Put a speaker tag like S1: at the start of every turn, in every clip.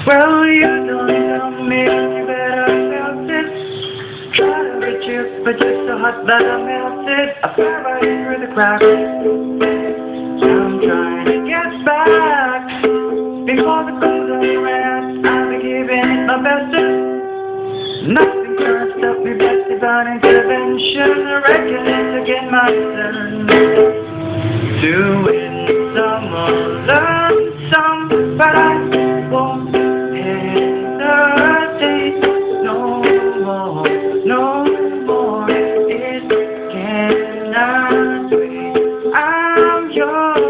S1: Well, you don't tell me any better felt it. Try to reach you, but you're so hot that I melted. I fell right through the cracks. I'm trying to get back. Before the cold ran, I'll be giving it my best. Nothing can stop me but divine intervention. I reckon it's again my turn to win some or learn some, but I won't hesitate no more, no more. It cannot wait. I'm yours.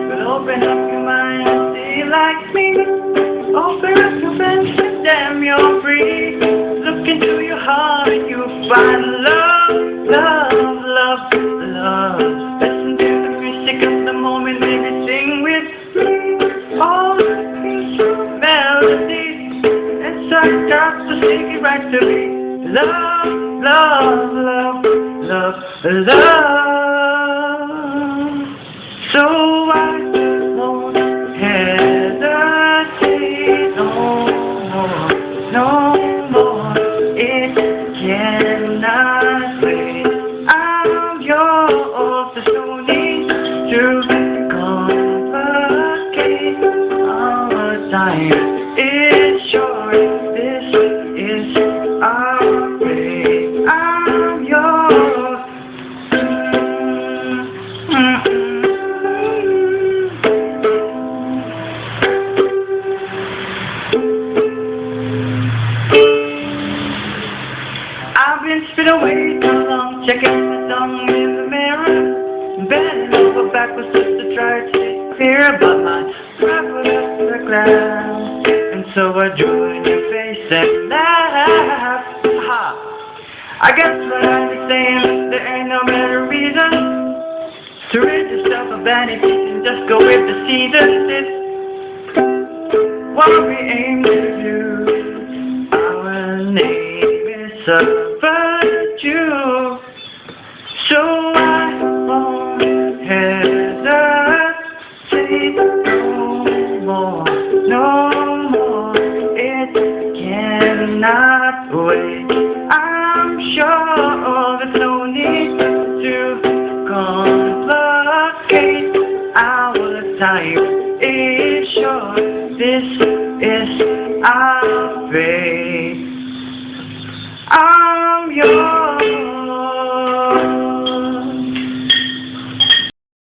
S1: But open up your mind and see like me. Open up your fence and damn you're free. Look into your heart and you'll find love, love, love, love. Listen to the music of the moment, maybe sing with me. All the peaceful melodies. It's our job to sing it right to me. Love, love, love, love, love. So I won't hesitate no more, no more. It cannot wait. I'm yours. There's no need to complicate our time. It's short. This is our way. I'm yours. I've been spit away too long, checking my tongue in the mirror, bending over backwards just to try to stay clear, but my breath was up the ground, and so I drew in your face and laughed. Ha! I guess what I'm saying, there ain't no better reason to rid yourself of any peace and just go with the seasons. It's what we aim to do. Our name is a virtue, so I won't hesitate no more, no more. It cannot wait. I'm sure there's no need to complicate our time. It's short. This is our fate.